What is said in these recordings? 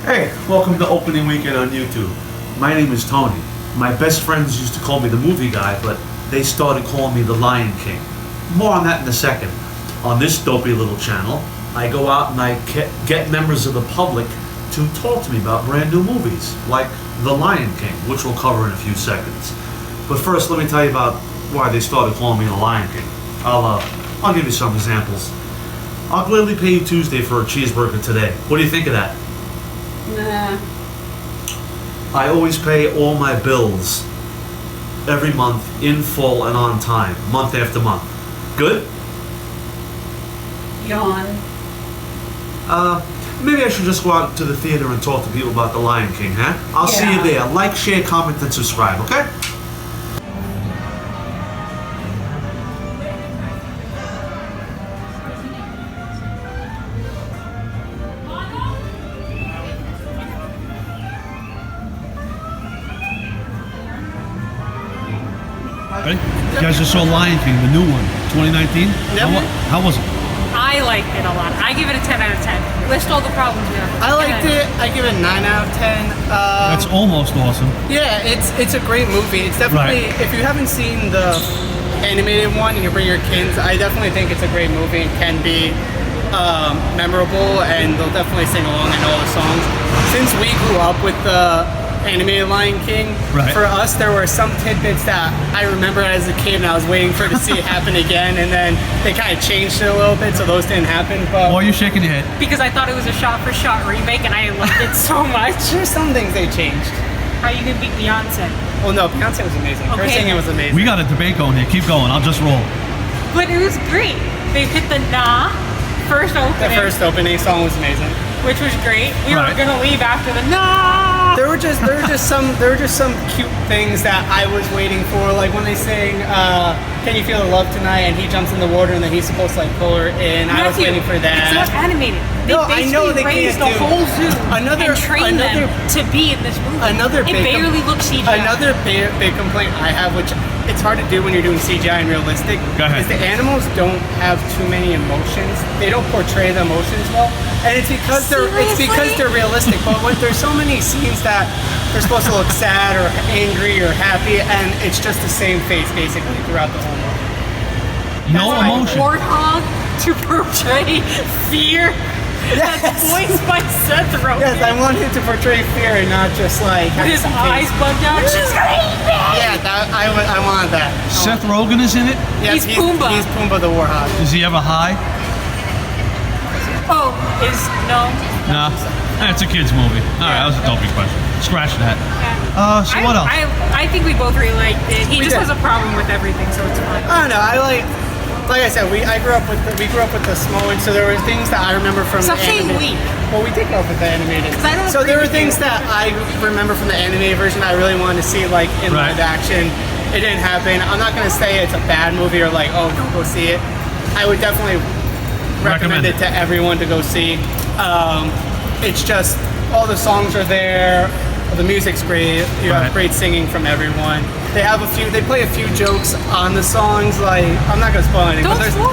Hey, welcome to Opening Weekend on YouTube. My name is Tony. My best friends used to call me the movie guy, but they started calling me the Lion King. More on that in a second. On this dopey little channel, I go out and I get members of the public to talk to me about brand new movies, like The Lion King, which we'll cover in a few seconds. But first, let me tell you about why they started calling me the Lion King. I'll give you some examples. I'll gladly pay you Tuesday for a cheeseburger today. What do you think of that? Nah. I always pay all my bills every month in full and on time, month after month. Good? Yawn. Maybe I should just go out to the theater and talk to people about The Lion King, huh? I'll see you there. Like, share, comment, and subscribe, okay? Ready? You guys just saw Lion King, the new one, 2019? Yep. How was it? I liked it a lot. I give it a 10 out of 10. List all the problems we have. I liked it. I give it a 9 out of 10. That's almost awesome. Yeah, it's a great movie. It's definitely, if you haven't seen the animated one and you bring your kids, I definitely think it's a great movie. It can be memorable, and they'll definitely sing along in all the songs. Since we grew up with the animated Lion King, for us there were some tidbits that I remember as a kid and I was waiting for to see it happen again, and then they kind of changed it a little bit, so those didn't happen. But why are you shaking your head? Because I thought it was a shot-for-shot remake and I loved it so much. there's some things they changed. How you gonna beat Beyonce? Well, no, Beyonce was amazing. Her Okay. singing was amazing. We got a debate going here. Keep going. I'll just roll. But it was great. They hit the first opening. The first opening song was amazing. Which was great. We were Right. gonna leave after the There were just some cute things that I was waiting for, like when they sing "Can You Feel the Love Tonight" and he jumps in the water and then he's supposed to like pull her in. I was waiting for that. It's not animated. They No, I know they raised can't the do- whole zoo Another- and trained them to be in this movie. Another it big barely looks CGI. Another big complaint I have, which it's hard to do when you're doing CGI and realistic, Go ahead. is the animals don't have too many emotions. They don't portray the emotions well, and it's because they're realistic. But when there's so many scenes that they're supposed to look sad or angry or happy, and it's just the same face basically throughout the whole movie. No Like emotion. Warthog to portray fear. Yes. That's voiced by Seth Rogen. Yes, I want him to portray fear and not just like With his some eyes face. bugged out. She's gonna eat me! Yeah, I want that. Seth Rogen is in it? Yes, He's Pumbaa. He's Pumbaa the Warthog. Is he ever high? Oh, no. Nah. That's a kid's movie. All right, that was a dopey question. Scratch that. So what else? I think we both really liked it. He We just did. has a problem with everything, so it's fine. I don't know. Like I said, we grew up with the small ones, so there were things that I remember from Stop the saying animated. we. Well, we did grow up with the animated. 'Cause I don't So agree there were with things you. that I remember from the animated version that I really wanted to see, like in Right. live action. It didn't happen. I'm not gonna say it's a bad movie or like, oh, don't go see it. I would definitely recommend it to everyone to go see. It's just all the songs are there. The music's great. You have Right. great singing from everyone. They play a few jokes on the songs. Like, I'm not gonna spoil anything, Don't but spoil.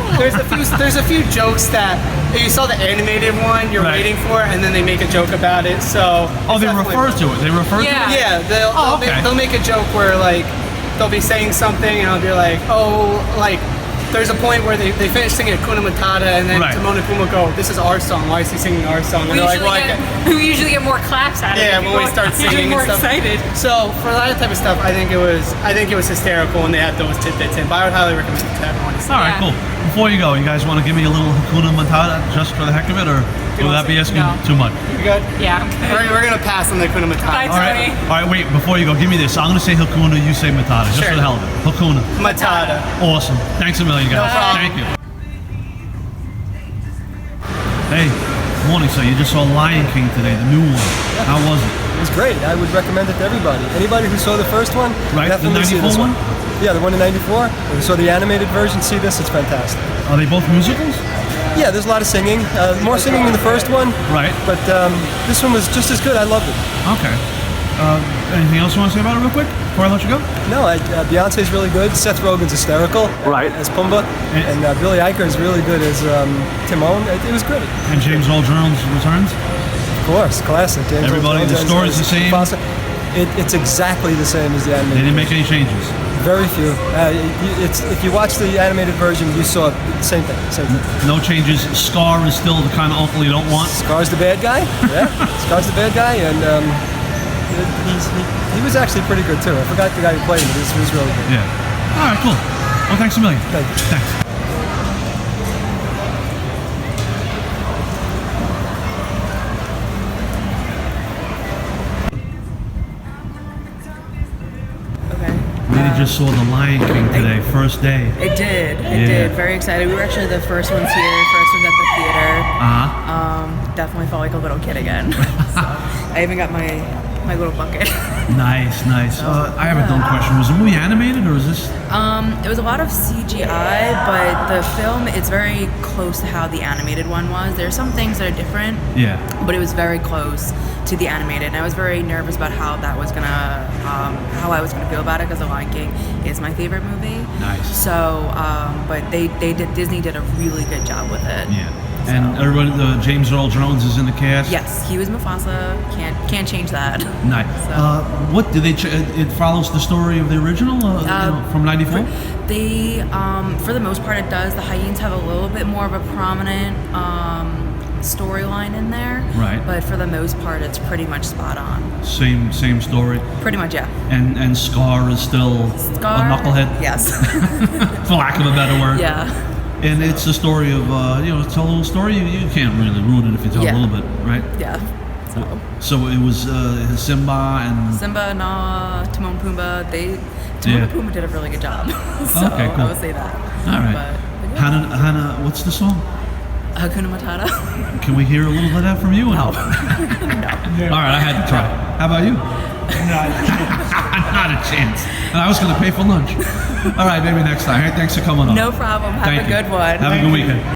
there's a few jokes that if you saw the animated one, you're Right. waiting for, and then they make a joke about it. So Oh, it's they definitely- refer to it. They refer to Yeah. it? Yeah, okay. they'll make a joke where like they'll be saying something, and I'll be like, oh, like. There's a point where they finish singing Hakuna Matata, and then Right. Timon and Pumbaa go, "This is our song. Why is he singing our song?" And We they're like, usually, "Well, we usually get more claps out of it. yeah, People when we start are usually singing more and stuff. excited. So for that type of stuff, I think it was hysterical when they had those tidbits in. But I would highly recommend it to everyone. All right, Yeah. cool. Before you go, you guys want to give me a little Hakuna Matata just for the heck of it, or will that be asking No. too much? You good? Yeah, I'm good. We're gonna pass on the Hakuna Matata. Bye. All right, all right. Wait, before you go, give me this. I'm gonna say Hakuna, you say Matata, just Sure. for the hell of it. Hakuna. Matata. Awesome. Thanks a million, guys. problem. Thank you. Hey, morning. So you just saw Lion King today, the new one. How was it? It was great. I would recommend it to everybody. Anybody who saw the first one, Right, the definitely see 94 this one? Yeah, the one in '94. If you saw the animated version, see this. It's fantastic. Are they both musicals? Yeah, there's a lot of singing. More singing in the first one. Right. But this one was just as good. I loved it. Okay. Anything else you want to say about it real quick before I let you go? No, Beyonce's really good. Seth Rogen's hysterical. Right. As Pumbaa. And Billy Eichner is really good as Timon. It was great. And James Earl Jones returns? Of course, classic. James Everybody, Earl the Jones story's as the same? Mufasa. It's exactly the same as the They animated. didn't make any changes. Very few. It's if you watch the animated version, you saw same thing. Same thing. No changes. Scar is still the kind of uncle you don't want. Scar's the bad guy. Yeah, Scar's the bad guy, and he was actually pretty good too. I forgot the guy who played him. He was really good. Yeah. All right, cool. Well, thanks a million. Thank you. Thanks. Okay. Lady just saw The Lion King today, first day. I did. I Yeah. did. Very excited. We were actually the first ones here, first ones at the theater. Definitely felt like a little kid again. So, I even got my little bucket. Nice, nice. I have a dumb question. Was the movie animated or is this? It was a lot of CGI, but the film is very close to how the animated one was. There are some things that are different, Yeah. but it was very close to the animated. And I was very nervous about how that was gonna, how I was gonna feel about it because The Lion King is my favorite movie. Nice. So, but Disney did a really good job with it. Yeah. And everybody, James Earl Jones is in the cast. Yes, he was Mufasa. Can't change that. Nice. So- What did they? It follows the story of the original from '94. They, for the most part, it does. The hyenas have a little bit more of a prominent storyline in there. Right. But for the most part, it's pretty much spot on. Same story. Pretty much, yeah. And Scar is still Scar. a knucklehead, Yes. for lack of a better word. Yeah. And it's the story of tell a little story. You can't really ruin it if you tell Yeah. a little bit, right? Yeah. So it was Simba and Simba, Nala, Timon and Pumbaa. Timon Yeah. and Pumbaa did a really good job. So Okay, cool. I would say that. all right. But yeah. Hannah, what's the song? Hakuna Matata. Can we hear a little of that from you? Or no. No. All right, I had to try. How about you? Not a chance. And I was going to pay for lunch. All right, maybe next time. Hey, thanks for coming on. No problem. Have Thank a you. good one. Have a good weekend.